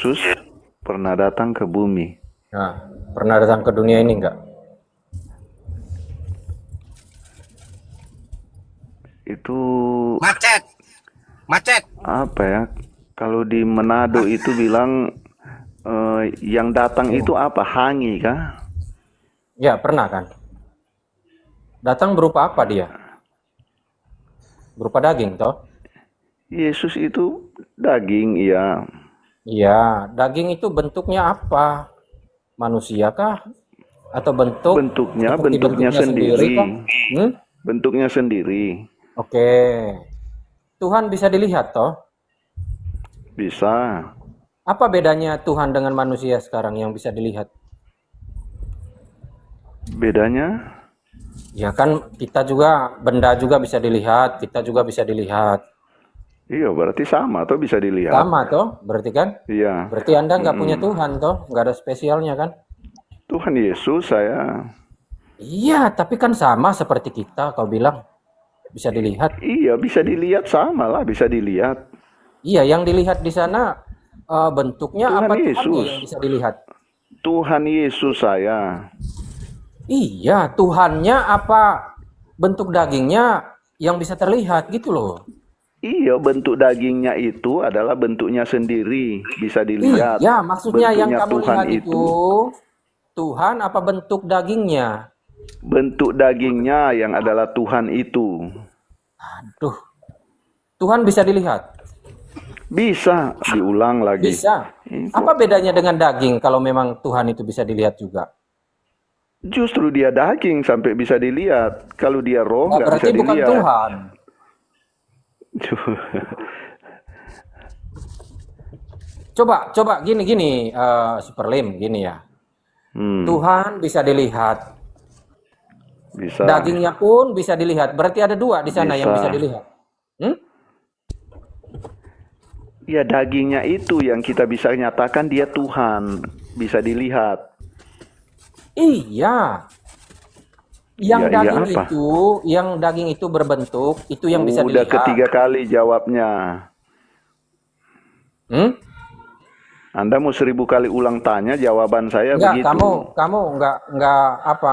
Yesus pernah datang ke bumi. Nah, pernah datang ke dunia ini enggak? Itu Macet. apa ya? Kalau di Manado itu bilang yang datang itu apa? Hangi kah? Ya, pernah kan? Datang berupa apa dia? Berupa daging, toh? Yesus itu daging, iya. Iya, daging itu bentuknya apa? Manusia kah? Atau bentuk Bentuknya seperti bentuknya sendiri sendiri. kah? Bentuknya sendiri. Oke. Tuhan bisa dilihat, toh? Bisa. Apa bedanya Tuhan dengan manusia sekarang yang bisa dilihat? Bedanya? Ya kan kita juga, benda juga bisa dilihat, kita juga bisa dilihat. Iya, berarti sama atau bisa dilihat. Sama toh, berarti kan? Iya. Berarti Anda nggak punya Tuhan toh, nggak ada spesialnya kan? Tuhan Yesus saya. Iya, tapi kan sama seperti kita, kau bilang bisa dilihat. Iya, bisa dilihat sama lah, bisa dilihat. Iya, yang dilihat di sana bentuknya Tuhan apa Tuhannya Yesus. yang bisa dilihat? Tuhan Yesus saya. Iya, Tuhannya apa bentuk dagingnya yang bisa terlihat gitu loh. Iya, bentuk dagingnya itu adalah bentuknya sendiri, bisa dilihat. Iya, maksudnya yang Bentuknya kamu Tuhan lihat itu Tuhan apa bentuk dagingnya? bentuk dagingnya yang adalah Tuhan itu. Aduh, Tuhan bisa dilihat? Bisa diulang lagi. Bisa. Apa bedanya dengan daging kalau memang Tuhan itu bisa dilihat juga? Justru dia daging sampai bisa dilihat. Kalau dia roh Nah, nggak bisa berarti bukan dilihat. Tuhan. Coba gini Superlim gini ya. Tuhan bisa dilihat, Bisa. dagingnya pun bisa dilihat. Berarti ada dua di sana yang bisa dilihat. Ya, dagingnya itu yang kita bisa nyatakan dia Tuhan, bisa dilihat. Iya. Yang Iya, daging apa? itu, yang daging itu berbentuk, itu yang bisa Udah dilihat. ketiga kali jawabnya. Anda mau 1000 kali ulang tanya, jawaban saya Enggak, begitu. kamu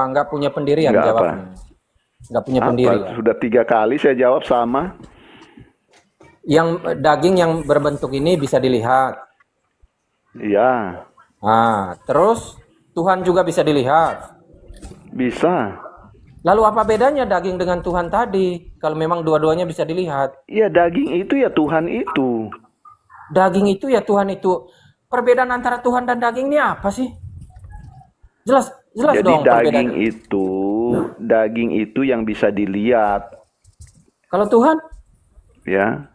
enggak punya pendirian Enggak apa? jawabnya. Enggak punya Apa? pendirian. Sudah 3 kali saya jawab sama. Yang daging yang berbentuk ini bisa dilihat. Iya, Nah, terus Tuhan juga bisa dilihat. bisa. Lalu apa bedanya daging dengan Tuhan tadi? Kalau memang dua-duanya bisa dilihat. Ya, daging itu ya Tuhan itu. Daging itu ya Tuhan itu. Perbedaan antara Tuhan dan daging ini apa sih? Jelas Jadi dong perbedaannya. daging itu yang bisa dilihat. Kalau Tuhan? Ya.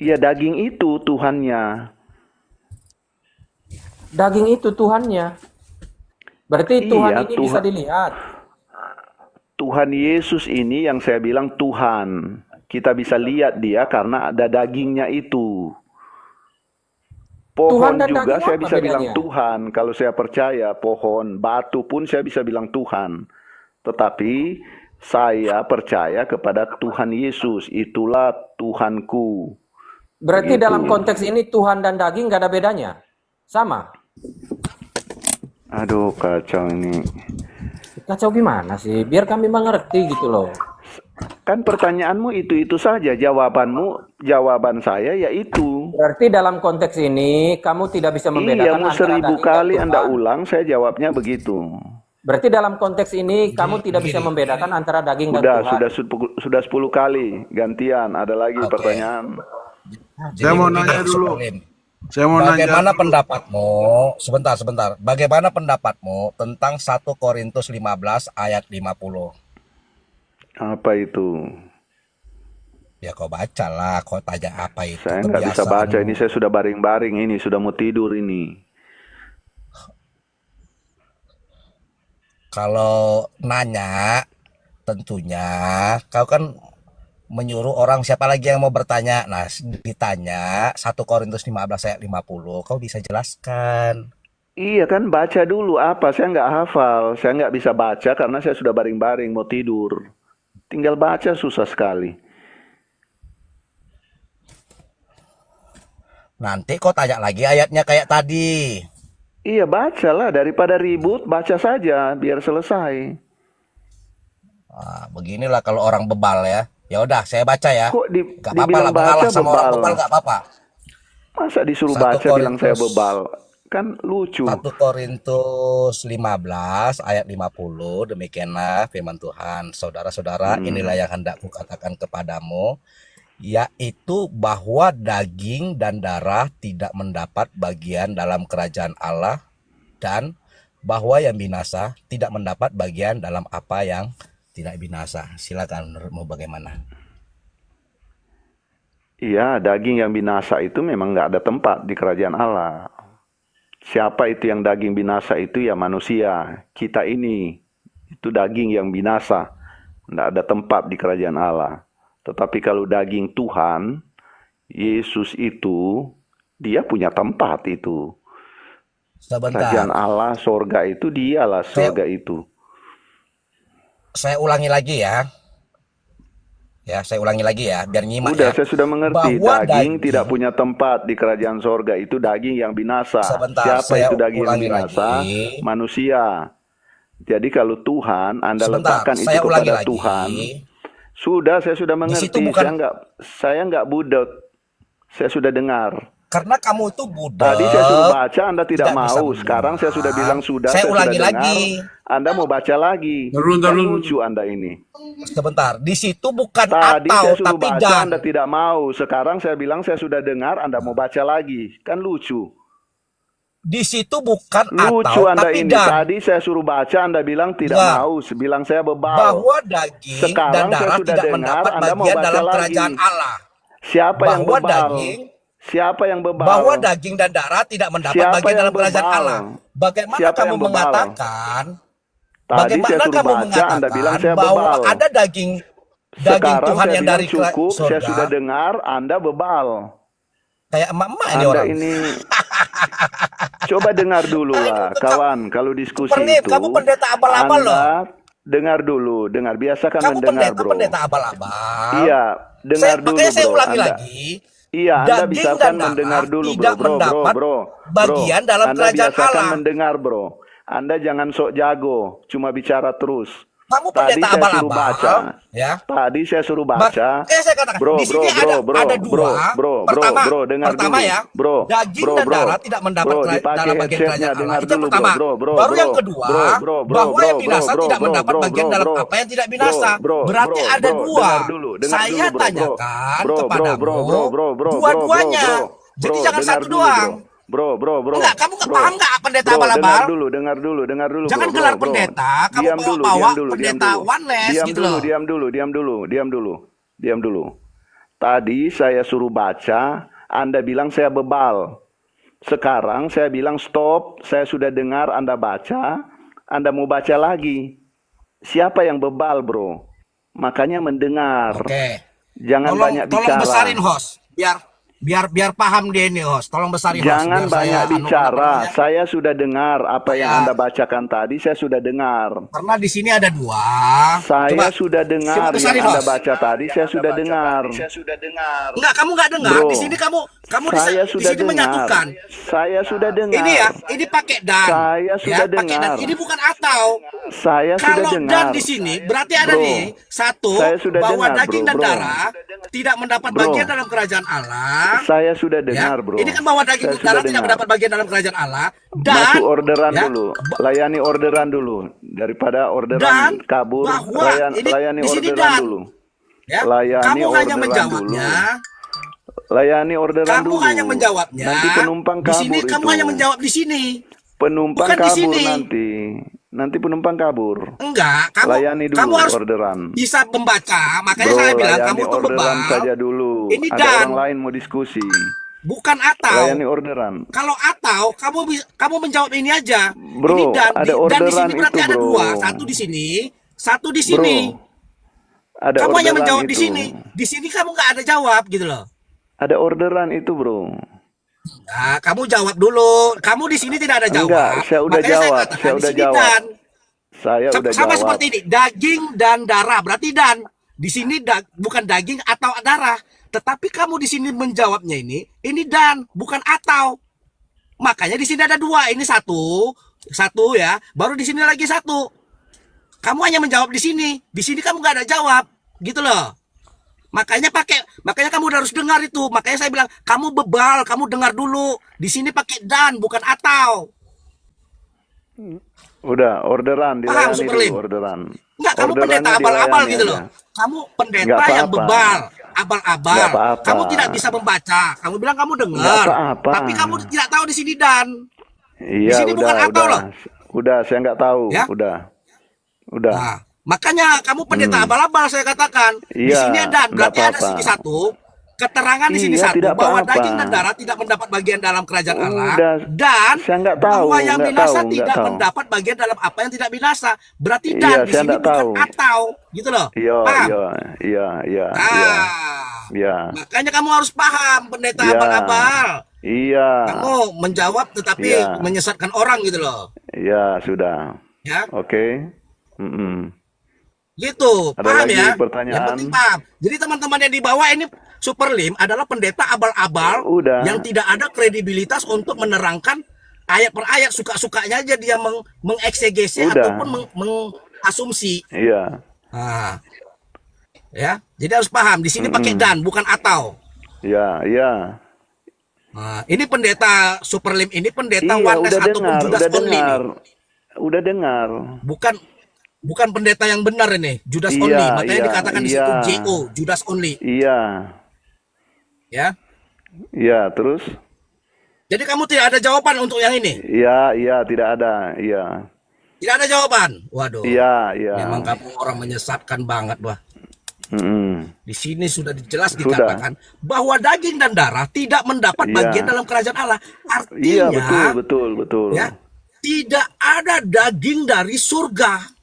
Ya, daging itu Tuhannya. Daging itu Tuhannya. Berarti Tuhan Iya, ini bisa dilihat. Tuhan Yesus ini yang saya bilang Tuhan. Kita bisa lihat dia karena ada dagingnya itu. Pohon Tuhan dan juga daging saya apa bisa bilang bedanya? Tuhan. Kalau saya percaya pohon, batu pun saya bisa bilang Tuhan. Tetapi saya percaya kepada Tuhan Yesus. Itulah Tuhanku. Berarti Begitu. dalam konteks ini Tuhan dan daging nggak ada bedanya? Sama? Aduh, kacau ini. Kacau gimana sih? Biar kami mengerti gitu loh. Kan pertanyaanmu itu saja. Jawaban saya yaitu. Berarti dalam konteks ini kamu tidak bisa Iya, membedakan mau antara 1000 daging dan kali Tuhan. Anda ulang, saya jawabnya begitu. Berarti dalam konteks ini kamu tidak bisa membedakan antara daging dan Tuhan. Sudah 10 kali. Gantian, ada lagi pertanyaan. Saya mau nanya dulu. Bagaimana pendapatmu? Sebentar. Bagaimana pendapatmu tentang 1 Korintus 15 ayat 50? Apa itu? Ya kau bacalah, kau tanya apa itu. Saya nggak bisa baca, ini saya sudah baring-baring, ini sudah mau tidur ini. Kalau nanya, tentunya kau kan menyuruh orang, siapa lagi yang mau bertanya. Nah, ditanya 1 Korintus 15 ayat 50, kau bisa jelaskan. Iya kan, baca dulu apa, saya nggak hafal. Saya nggak bisa baca karena saya sudah baring-baring, mau tidur. Tinggal baca susah sekali. Nanti kau tanya lagi ayatnya kayak tadi. Iya, bacalah, daripada ribut, baca saja biar selesai. Beginilah kalau orang bebal ya. Ya udah, saya baca ya. Kok Gak apa-apa lah, dibilang mengalah baca sama orang bebal? bebal gak apa-apa. Masa disuruh 1 baca bilang saya Korintus bebal? Kan lucu. 1 Korintus 15 ayat 50, demikianlah firman Tuhan. Saudara-saudara, inilah yang hendak kukatakan kepadamu, yaitu bahwa daging dan darah tidak mendapat bagian dalam kerajaan Allah, dan bahwa yang binasa tidak mendapat bagian dalam apa yang tidak binasa. Silakan, menurutmu bagaimana? Iya, daging yang binasa itu memang nggak ada tempat di kerajaan Allah. Siapa itu yang daging binasa itu? Ya manusia. Kita ini, itu daging yang binasa. Nggak ada tempat di kerajaan Allah. Tetapi kalau daging Tuhan, Yesus itu, dia punya tempat itu. Kerajaan Sebentar, Allah, sorga itu, dialah saya, sorga itu. saya ulangi lagi ya. Ya, saya ulangi lagi ya, biar nyimak Udah, ya. saya sudah mengerti. Bahwa Daging tidak daging, punya tempat di kerajaan sorga. Itu daging yang binasa. sebentar, Siapa saya itu daging yang ulangi binasa? lagi. Manusia. Jadi kalau Tuhan, Anda Sebentar, letakkan itu saya ulangi kepada lagi. Tuhan. Sudah, saya sudah Di situ mengerti. bukan, Saya nggak budek. Saya sudah dengar. karena kamu itu Tadi saya suruh budek, baca, Anda tidak tidak bisa mau. Sekarang saya sudah bilang menyimak. sudah, Saya saya sudah ulangi dengar. lagi. Anda mau baca lagi. Ntar Kan dulu. lucu Anda ini. Sebentar, di situ bukan Tadi atau, saya suruh tapi baca, dan. Anda tidak mau. Sekarang saya bilang saya sudah dengar, Anda mau baca lagi. Kan lucu. Di situ bukan Lucu atau, Anda tapi ini. dan. Tadi saya suruh baca, Anda bilang tidak Ya, mau. Bilang saya bebal. bahwa daging dan Sekarang saya darah sudah tidak dengar, mendapat Anda mau bagian baca dalam lagi. kerajaan Allah. Siapa yang Bahwa bebal? daging, Siapa yang bahwa bebal? daging dan darah tidak mendapat Siapa bagian yang dalam kerajaan bebal? Allah. Bagaimana Siapa kamu yang bebal? mengatakan? Tadi saya Bagaimana suruh kamu baca, Anda bilang mengatakan saya bahwa bebal. ada daging Sekarang Tuhan saya yang bilang dari cukup, saya sudah surga? dengar, Anda bebal. Kayak emak-emak ini Anda orang. ini coba dengar dulu lah, kawan. Kalau diskusi itu, Kamu pendeta abal-abal loh. Anda dengar dulu, biasakan Kamu mendengar, bro. pendeta abal-abal. Iya, dengar dulu, Makanya saya bro. ulangi Anda, lagi. iya, Anda Daging dan biasakan darah mendengar dulu, tidak mendapat bro. bagian dalam Anda kerajaan biasakan Allah. mendengar, bro. Anda jangan sok jago, cuma bicara terus. Kamu Tadi pendeta saya suruh baca. abal-abal, ya. Tadi saya suruh baca. Makanya saya katakan Bro, di sini ada dua. dengar Pertama dulu. ya, daging dan darah tidak mendapat dipakai dalam bagian headsetnya, kerajaan Allah. dengar Itu yang dulu, pertama. Baru yang kedua, bahwa yang binasa tidak mendapat bagian dalam apa yang tidak binasa. Berarti ada dua. Saya tanyakan kepadamu dua-duanya. Jadi jangan satu doang. Bro. Enggak, kamu nggak paham nggak pendeta Bro, abal-abal? dengar dulu. Jangan bro, gelar bro. pendeta, kamu Diam bawa dulu, pendeta oneness gitu loh. Diam dulu. Tadi saya suruh baca, Anda bilang saya bebal. Sekarang saya bilang stop, saya sudah dengar Anda baca, Anda mau baca lagi. Siapa yang bebal, bro? Makanya mendengar. Oke. Jangan banyak Tolong bicara. besarin host, biar paham dia ini host. Tolong besarin host. Jangan biar banyak saya bicara. Saya sudah dengar apa yang Ya. Anda bacakan tadi. Saya sudah dengar. Karena di sini ada dua. Saya Coba, sudah dengar coba besarin, yang Anda host. baca tadi. Saya sudah dengar. Enggak, kamu nggak dengar. Bro, Di sini kamu Saya di sudah sini dengar. menyatukan. Saya sudah dengar. Ini ya, ini pakai dan. Saya sudah pakai dan. dengar. Ini bukan atau. Saya sudah Kalau dengar. dan di sini berarti ada Bro, nih satu saya sudah bahwa dengar, daging bro, dan bro. darah tidak mendapat Bro. bagian dalam kerajaan Allah. Saya sudah Ya, dengar, bro. ini kan bahwa daging Saya dan darah sudah tidak dengar. mendapat bagian dalam kerajaan Allah dan Masuk orderan ya, dulu. Layani orderan dulu. Daripada orderan dan kabur, bahwa ini layani di sini orderan dan dulu. ya, Layani kamu hanya orderan menjawabnya. Layani orderan Kamu dulu. hanya menjawabnya. Nanti penumpang Di sini kabur kamu itu. hanya menjawab di sini. Penumpang bukan di kabur sini. Nanti penumpang kabur. Enggak, Layani dulu kamu harus orderan. bisa membaca. Makanya Bro, saya bilang layani kamu tuh orderan bebal. saja dulu. Ini Ada dan. orang lain mau diskusi. Bukan atau. Layani orderan. Kalau atau kamu menjawab ini aja. Bro, ini dan ada dan di orderan sini berarti itu, ada bro. dua. Satu di sini, satu di sini. Ada Kamu hanya orderan menjawab di itu. sini. Di sini kamu nggak ada jawab gitu loh. Ada orderan itu, bro. Nah, kamu jawab dulu. Kamu di sini tidak ada jawab. Enggak, saya udah Makanya jawab. katakan Saya di udah sini jawab. dan. Saya udah Sama jawab. seperti ini, daging dan darah berarti dan. Di sini bukan daging atau darah. Tetapi kamu di sini menjawabnya ini dan bukan atau. Makanya di sini ada dua, ini satu ya, baru di sini lagi satu. Kamu hanya menjawab di sini kamu gak ada jawab, gitu loh. Makanya kamu harus dengar itu. Makanya saya bilang kamu bebal, kamu dengar dulu. Di sini pakai dan bukan atau. Udah, orderan Paham, dilayani Superlim? dulu, orderan. Enggak, kamu pendeta Orderannya abal-abal dilayani gitu aja. loh. Kamu Nggak pendeta yang apa-apa. bebal, Nggak abal-abal. apa-apa. Kamu tidak bisa membaca. Kamu bilang kamu Nggak dengar, apa-apa. tapi kamu tidak tahu di sini dan. Di Iya, sini bukan atau loh, Udah, saya nggak tahu. ya. Udah. Nah, makanya kamu pendeta abal-abal saya katakan. Di Iya, sini dan nggak berarti ada apa-apa. sini satu. Keterangan di sini Iya, satu tidak bahwa apa-apa. daging dan darah tidak mendapat bagian dalam kerajaan Allah, Udah, dan saya nggak tahu, bahwa yang nggak binasa tahu, nggak tidak tahu. mendapat bagian dalam apa yang tidak binasa. Berarti Iya, dan di saya sini nggak bukan tahu. atau, gitu loh. Iya, Paham? iya. Iya. Makanya kamu harus paham, pendeta Iya. abal-abal. Iya. Kamu menjawab tetapi Iya. menyesatkan orang gitu loh. Iya, sudah. Ya, Oke. Mm-mm. gitu. Ada Paham lagi ya? pertanyaan? Yang penting paham. Jadi teman-teman yang di bawah ini Superlim adalah pendeta abal-abal Udah. yang tidak ada kredibilitas untuk menerangkan ayat per ayat, suka-sukanya aja dia mengeksegese Udah. ataupun mengasumsi. Iya. Nah, ya. Jadi harus paham di sini pakai dan bukan atau. Iya. Nah, ini pendeta Superlim, ini pendeta Iya, oneness udah ataupun dengar, Judas udah only nih. dengar. Udah dengar. Bukan pendeta yang benar ini, Judas Iya, only. Makanya iya, dikatakan di iya. situ JO, Judas only, Iya. ya. Iya, terus? Jadi kamu tidak ada jawaban untuk yang ini. Iya, tidak ada. Iya. Tidak ada jawaban. Waduh. Iya. Memang kamu orang menyesatkan banget, wah. Mm-mm. Di sini sudah jelas Sudah. dikatakan bahwa daging dan darah tidak mendapat Iya. bagian dalam kerajaan Allah. Iya, Artinya, betul. ya, tidak ada daging dari surga.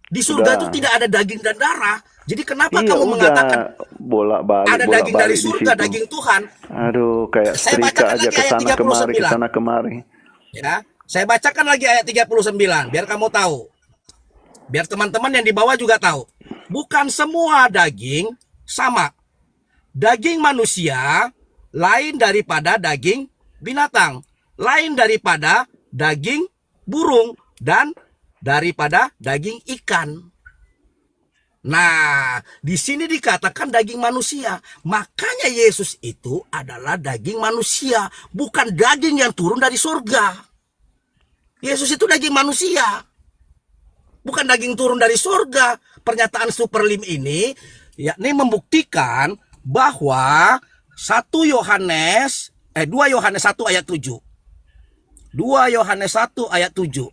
Di surga Udah. itu tidak ada daging dan darah. Jadi kenapa Iya, kamu udah. mengatakan Bolak-balik, ada daging dari di surga, situ. daging Tuhan? Aduh, kayak Saya setrika bacakan aja lagi ke ayat sana kemari, 39. ke sana kemari. Ya, saya bacakan lagi ayat 39 biar kamu tahu. Biar teman-teman yang di bawah juga tahu. Bukan semua daging sama. Daging manusia lain daripada daging binatang, lain daripada daging burung, dan daripada daging ikan. Nah, di sini dikatakan daging manusia. Makanya Yesus itu adalah daging manusia, bukan daging yang turun dari surga. Yesus itu daging manusia, bukan daging turun dari surga. Pernyataan Superlim ini yakni membuktikan bahwa 2 Yohanes 1 ayat 7. 2 Yohanes 1 ayat 7.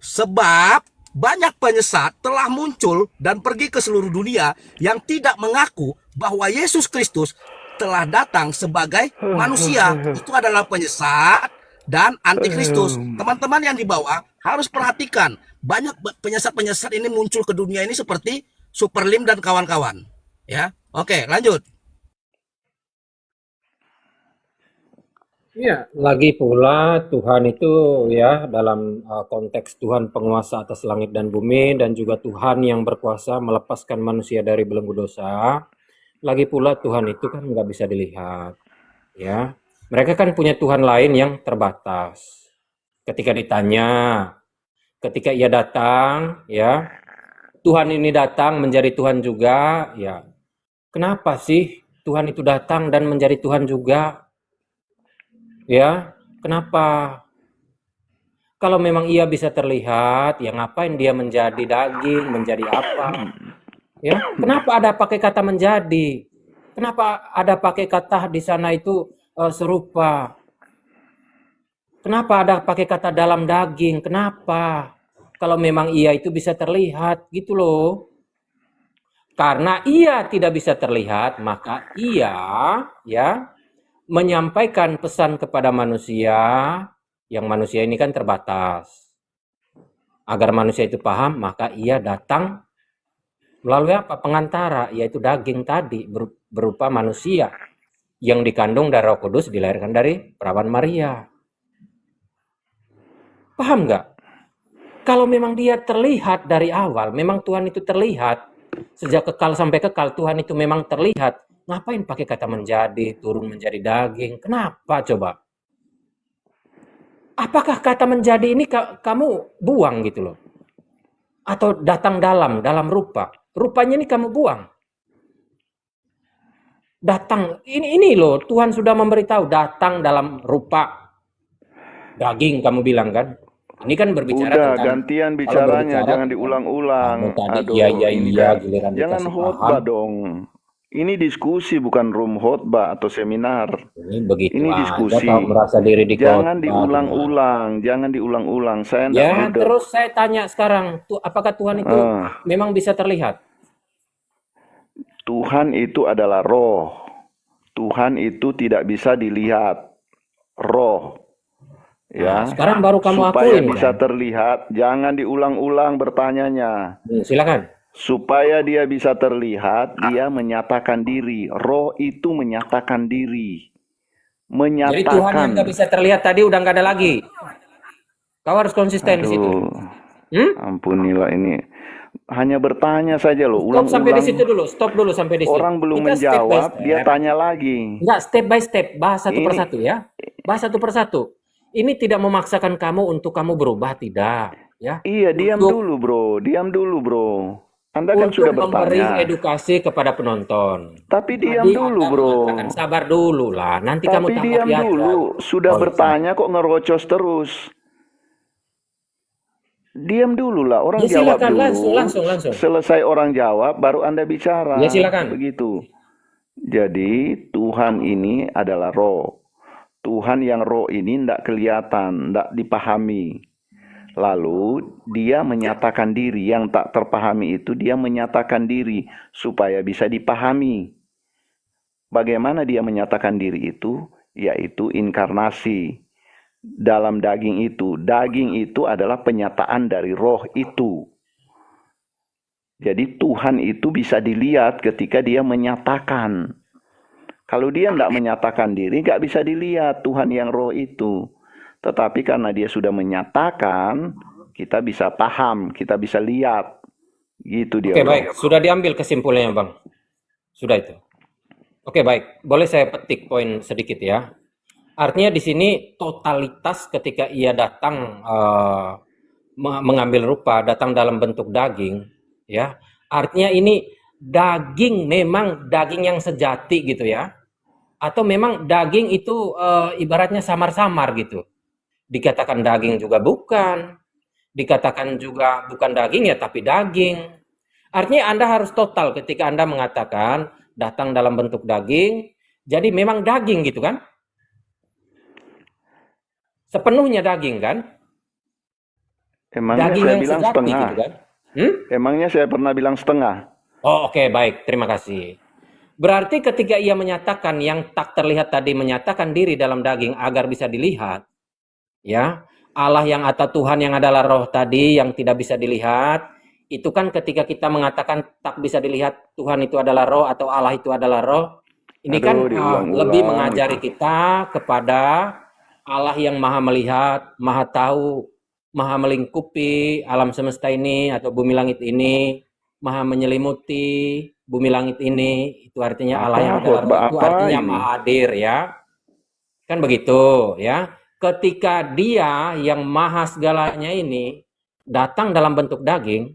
Sebab banyak penyesat telah muncul dan pergi ke seluruh dunia yang tidak mengaku bahwa Yesus Kristus telah datang sebagai manusia. Itu adalah penyesat dan antikristus. Teman-teman yang di bawah harus perhatikan. Banyak penyesat-penyesat ini muncul ke dunia ini seperti Superlim dan kawan-kawan. Ya, oke, lanjut. Ya, lagi pula Tuhan itu ya dalam konteks Tuhan penguasa atas langit dan bumi dan juga Tuhan yang berkuasa melepaskan manusia dari belenggu dosa. Lagi pula Tuhan itu kan nggak bisa dilihat, ya. Mereka kan punya Tuhan lain yang terbatas. Ketika ia datang, ya, Tuhan ini datang menjadi Tuhan juga, ya. Kenapa sih Tuhan itu datang dan menjadi Tuhan juga? Ya, kenapa? Kalau memang ia bisa terlihat, ya ngapain dia menjadi daging, menjadi apa? Ya, kenapa ada pakai kata menjadi? Kenapa ada pakai kata di sana itu serupa? Kenapa ada pakai kata dalam daging? Kenapa? Kalau memang ia itu bisa terlihat, gitu loh. Karena ia tidak bisa terlihat, maka ia ya menyampaikan pesan kepada manusia, yang manusia ini kan terbatas. Agar manusia itu paham, maka ia datang melalui apa? Pengantara, yaitu daging tadi, berupa manusia yang dikandung dari Roh Kudus, dilahirkan dari perawan Maria. Paham nggak? Kalau memang dia terlihat dari awal, memang Tuhan itu terlihat, sejak kekal sampai kekal Tuhan itu memang terlihat. Ngapain pakai kata menjadi, turun menjadi daging? Kenapa coba? Apakah kata menjadi ini kamu buang gitu loh? Atau datang dalam rupa? Rupanya ini kamu buang. Datang, ini loh, Tuhan sudah memberitahu, datang dalam rupa daging kamu bilang kan? Ini kan berbicara Udah, tentang, gantian kalau bicaranya, berbicara jangan tentang diulang-ulang. kamu tadi Aduh, ini iya, kan giliran jangan dikasih khotbah paham. dong. Ini diskusi bukan room khotbah atau seminar. Ini begitu Ini aja diskusi. kau merasa diri di Jangan khotbah gimana? diulang-ulang, jangan diulang-ulang. Saya enggak Ya, gudek. terus saya tanya sekarang, apakah Tuhan itu Eh, memang bisa terlihat? Tuhan itu adalah roh. Tuhan itu tidak bisa dilihat. Roh. Nah, Ya, sekarang baru kamu supaya akuin bisa kan? terlihat, jangan diulang-ulang bertanyanya. Silakan. Supaya dia bisa terlihat, dia menyatakan diri. Roh itu menyatakan diri. Jadi Tuhan yang nggak Menyatakan. bisa terlihat tadi udah nggak ada lagi. Kau harus konsisten di situ. Aduh, Hmm? ampunilah ini. Hanya bertanya saja loh, Stop sampai di situ ulang-ulang. dulu. Stop dulu sampai di situ. Orang belum Kita step by menjawab, dia step. tanya lagi. Enggak, step by step. Bahas satu Ini, persatu ya. Bahas satu persatu. Ini tidak memaksakan kamu untuk kamu berubah, tidak. Ya. iya, diam Untuk dulu bro, diam dulu bro. Anda kan sudah memberi bertanya. edukasi kepada penonton. Tapi diam Tadi dulu Anda bro. mengatakan sabar dulu lah. Nanti kamu Tapi diam tanggapi aja. dulu. Sudah Oh, ya, bertanya kok ngerocos terus. Diam dulu lah, orang ya jawab silakan dulu. langsung. Selesai orang jawab, baru Anda bicara. Ya silakan. Begitu. Jadi Tuhan ini adalah roh. Tuhan yang roh ini tidak kelihatan, tidak dipahami. Lalu dia menyatakan diri, yang tak terpahami itu dia menyatakan diri supaya bisa dipahami. Bagaimana dia menyatakan diri itu? Yaitu inkarnasi. Dalam daging itu adalah penyataan dari roh itu. Jadi Tuhan itu bisa dilihat ketika dia menyatakan. Kalau dia tidak menyatakan diri, nggak bisa dilihat Tuhan yang roh itu. Tetapi karena dia sudah menyatakan, kita bisa paham, kita bisa lihat. Gitu dia. Oke, baik. Sudah diambil kesimpulannya, Bang. Sudah itu. Oke, baik. Boleh saya petik poin sedikit ya. Artinya di sini totalitas ketika ia datang mengambil rupa, datang dalam bentuk daging, ya. Artinya ini daging memang daging yang sejati gitu ya. Atau memang daging itu ibaratnya samar-samar gitu. Dikatakan daging juga bukan, dikatakan juga bukan daging ya tapi daging. Artinya Anda harus total ketika Anda mengatakan datang dalam bentuk daging, jadi memang daging gitu kan? Sepenuhnya daging kan? Emangnya Daging saya yang bilang sejati setengah. gitu kan? Hmm? Emangnya saya pernah bilang setengah. Oh, oke, baik, terima kasih. Berarti ketika ia menyatakan yang tak terlihat tadi menyatakan diri dalam daging agar bisa dilihat, ya, Allah yang atau Tuhan yang adalah roh tadi yang tidak bisa dilihat, itu kan ketika kita mengatakan tak bisa dilihat Tuhan itu adalah roh atau Allah itu adalah roh, ini kan lebih mengajari kita kepada Allah yang maha melihat, maha tahu, maha melingkupi alam semesta ini atau bumi langit ini, maha menyelimuti bumi langit ini. Itu artinya Allah yang adalah roh, itu artinya maha hadir ya. Kan begitu ya. Ketika dia yang maha segalanya ini datang dalam bentuk daging,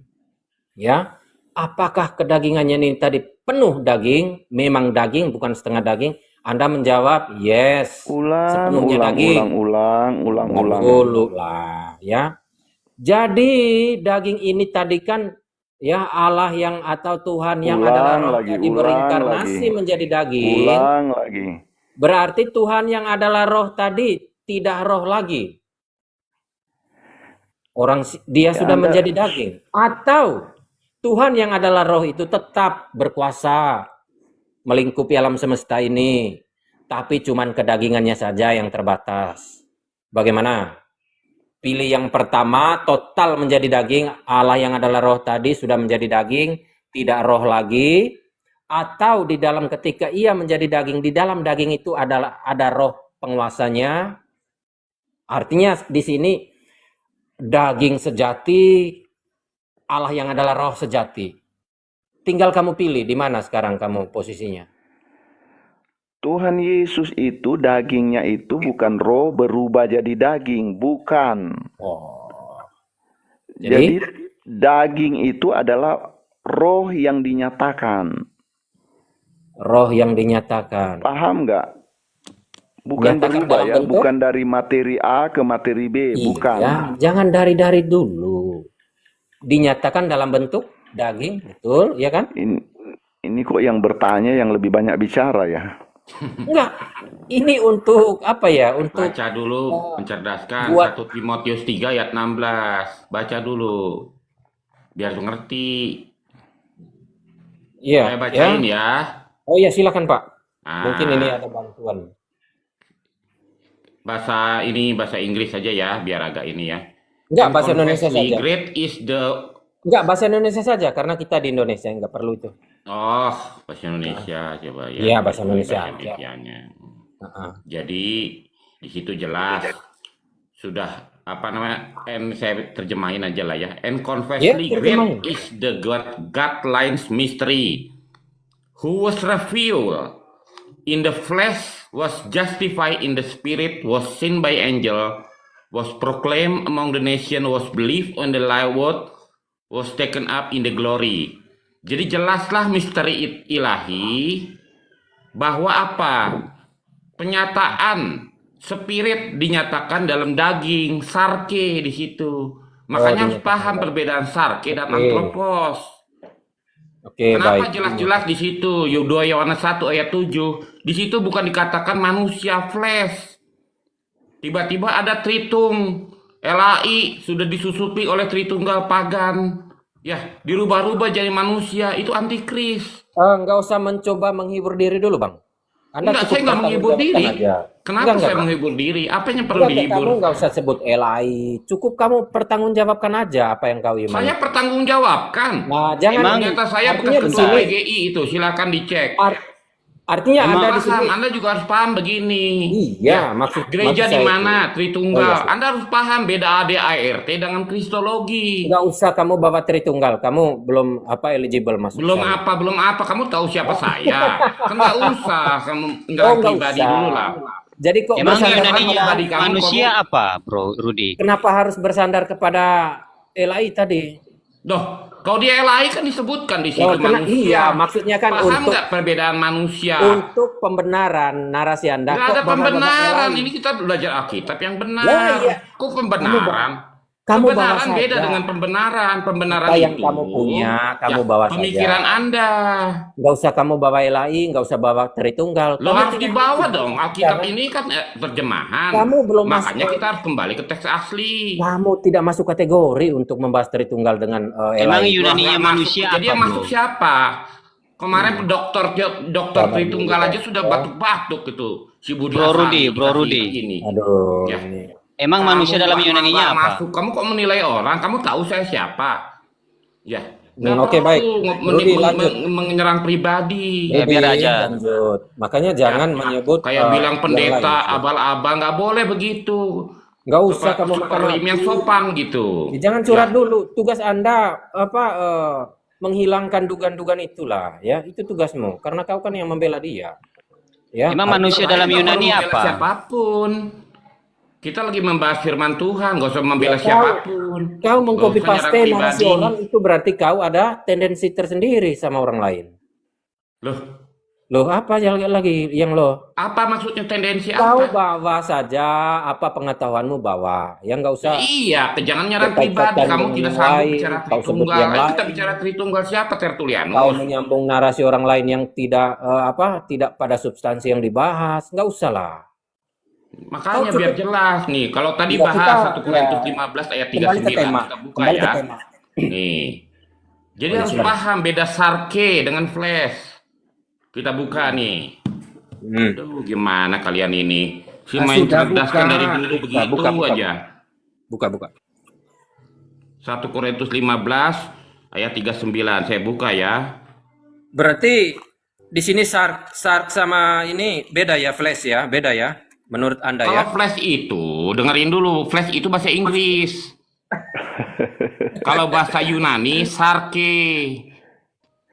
ya, apakah kedagingannya ini tadi penuh daging, memang daging bukan setengah daging? Anda menjawab yes, sepenuhnya daging. Ulang dulu lah ya. Jadi daging ini tadi kan ya Allah yang atau Tuhan yang adalah roh tadi berinkarnasi menjadi daging. Ulang lagi. Berarti Tuhan yang adalah roh tadi tidak roh lagi. Dia sudah menjadi daging. Atau Tuhan yang adalah roh itu tetap berkuasa melingkupi alam semesta ini, tapi cuman kedagingannya saja yang terbatas. Bagaimana? Pilih yang pertama, total menjadi daging, Allah yang adalah roh tadi sudah menjadi daging, tidak roh lagi. Atau di dalam ketika ia menjadi daging, di dalam daging itu ada roh penguasanya. Artinya di sini daging sejati, Allah yang adalah roh sejati. tinggal kamu pilih di mana sekarang kamu posisinya. Tuhan Yesus itu dagingnya itu bukan roh berubah jadi daging, bukan. Oh. Jadi daging itu adalah roh yang dinyatakan. Roh yang dinyatakan. Paham nggak? Bukan Nyatakan berubah dalam ya, bentuk? bukan dari materi A ke materi B, bukan. Iya, jangan dari dulu. Dinyatakan dalam bentuk daging, betul, ya kan? Ini kok yang bertanya yang lebih banyak bicara ya. Enggak. Ini untuk apa ya? Untuk Baca dulu, mencerdaskan. buat 1 Timotius 3 ayat 16. Baca dulu. Biar ngerti. iya, Saya bacain ya. Oh iya, silakan Pak. Ah, Mungkin ini ada bantuan. bahasa Inggris saja ya, biar agak ini ya. Enggak, And bahasa Indonesia confessly saja. great is the... Enggak, bahasa Indonesia saja karena kita di Indonesia enggak perlu itu. Oh, bahasa Indonesia coba ya. Iya, bahasa Indonesia. Bahasa Indonesianya. Heeh. Jadi di situ jelas sudah apa namanya? Saya terjemahin aja lah ya. And confessly Ya, terjemahin. great is the God lines mystery, who was revealed in the flesh, was justified in the spirit, was seen by angel, was proclaimed among the nation, was believed on the word, was taken up in the glory. Jadi jelaslah misteri ilahi bahwa apa? Penyataan spirit dinyatakan dalam daging, sarke di situ. Makanya harus paham perbedaan sarke dan antropos. Oke, Kenapa baik. jelas-jelas di situ? 2 Yohanes 1 ayat 7. Di situ bukan dikatakan manusia flesh. Tiba-tiba ada Tritung, LAI sudah disusupi oleh Tritunggal pagan. Ya, dirubah-rubah jadi manusia, itu antikris. Enggak usah mencoba menghibur diri dulu, Bang. Enggak, cukup saya nggak menghibur pertanggungjawabkan diri. aja. Kenapa Enggak, saya Bang. menghibur diri? Apa yang perlu Kamu dihibur? nggak usah sebut LAI. Cukup kamu pertanggungjawabkan aja apa yang kau imani. Saya pertanggungjawabkan. Nah, jangan Ternyata saya bekas artinya ketua begini. PGI itu, silakan dicek. Artinya Anda di Paham, sini. Anda juga harus paham begini. Iya, maksud Gereja saya di itu. mana? Tritunggal. Oh, iya, Anda harus paham beda ADART dengan kristologi. Nggak usah kamu bawa Tritunggal. Kamu belum eligible masuk Belum sana. belum apa. Kamu tahu siapa saya? Kan nggak usah. Kamu nggak nggak pribadi usah. dulu lah. Jadi kok Emang bersandar Yunani kepada- pribadi kamu, manusia apa, Bro Rudi? kenapa harus bersandar kepada LAI tadi? Doh, kalau di LAI kan disebutkan di situ manusia. Iya, maksudnya kan Paham untuk nggak perbedaan manusia? untuk pembenaran narasi Anda. Nggak kok ada bawa-bawa pembenaran. LAI? Ini kita belajar Alkitab yang benar. Ya, iya. Kok pembenaran? Kamu bawa Pembenaran beda saja. dengan pembenaran. Pembenaran Apa yang itu, kamu punya, kamu ya, bawa saja. pemikiran Anda. Nggak usah kamu bawa LAI, nggak usah bawa Tritunggal. Lo Kamu harus tidak- dibawa dong. Alkitab Karena ini kan terjemahan. Kamu belum Makanya masuk- kita harus kembali ke teks asli. Kamu tidak masuk kategori untuk membahas Tritunggal dengan Emang LAI. Yunaninya Nggak manusia masuk. Jadi apa, yang Bro? masuk siapa? Kemarin dokter Sabar Tritunggal dulu. aja sudah batuk-batuk itu. Si Budi Bro Asari Rudi, Bro dikasih Rudi. Ini. Aduh, Ya. ini. Emang Kamu manusia dalam nggak Yunaninya apa? masuk. Kamu kok menilai orang? Kamu tahu saya siapa? Ya. Nggak Oke, perlu baik. Rudi, lanjut. menyerang pribadi. Ya, biar aja. Lanjut. Makanya jangan menyebut Kayak bilang yang pendeta, lain. abal-abal, nggak boleh begitu. Nggak usah kamu makan Superlim yang waktu. sopan gitu. Jangan curhat dulu. Tugas Anda menghilangkan dugaan-dugaan itulah, ya. Itu tugasmu. Karena kau kan yang membela dia. Ya. Emang manusia dalam Nggak Yunani perlu membela apa? Siapapun. Kita lagi membahas firman Tuhan, nggak usah membela Ya, siapapun. Kau mengcopy Nggak usah paste nyerang narasi pribadi. orang itu berarti kau ada tendensi tersendiri sama orang lain. Loh, apa yang lagi yang lo? Apa maksudnya tendensi Kau apa? bawa saja apa pengetahuanmu bawa. Ya nggak usah. Iya, jangan nyerang Berkaitan pribadi. Kamu dengan tidak yang sanggup lain, bicara kau sebut Tritunggal. yang Ayo lain. kita bicara Tritunggal siapa Tertulianus? Kau menyambung narasi orang lain yang tidak pada substansi yang dibahas. Nggak usah lah. Makanya Kau biar cukup- jelas nih. Kalau tadi Tidak, bahas kita- 1 Korintus ya. 15 ayat Kembali ke 39 tema. kita buka Kembali ke ya. tema. Nih. Jadi Oh, harus silakan. paham beda sarke dengan flash. Kita buka nih. Aduh, gimana kalian ini? Si main Sudah cerdas kan buka. dari dulu begitu Buka. aja. Buka. 1 Korintus 15 ayat 39. Saya buka ya. Berarti di sini shark sama ini beda ya, flash ya, beda ya, menurut Anda ya? Kalau flash itu, dengerin dulu, flash itu bahasa Inggris. Kalau bahasa Yunani, sarke.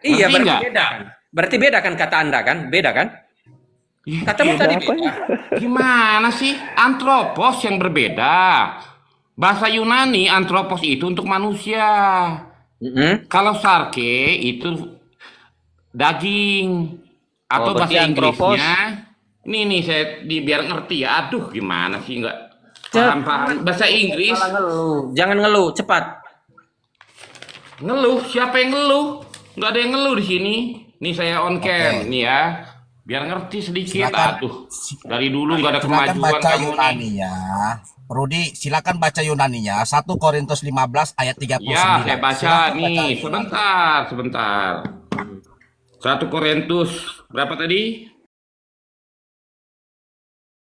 Iya, Ngerti berarti nggak? beda kan? Berarti beda kan kata Anda kan? Beda kan? Katamu Beda tadi apa beda. ya? Gimana sih? Antropos yang berbeda. Bahasa Yunani antropos itu untuk manusia. Mm-mm. Kalau sarke itu daging. Oh, Atau berarti bahasa antropos. Inggrisnya. Nih saya biar ngerti ya. Aduh, gimana sih nggak Cepat. paham-paham. Bahasa Inggris Malah ngeluh. Jangan ngeluh, cepat. ngeluh. Siapa yang ngeluh? Nggak ada yang ngeluh di sini. Nih saya on cam Oke. nih ya. Biar ngerti sedikit. Silakan. Aduh, dari dulu nggak ada Silakan kemajuan baca kamu nih. Yunaninya. Rudi, silakan baca Yunaninya. 1 Korintus 15 ayat 39. Ya, saya baca Silakan baca nih. Yunani. Sebentar. 1 Korintus berapa tadi?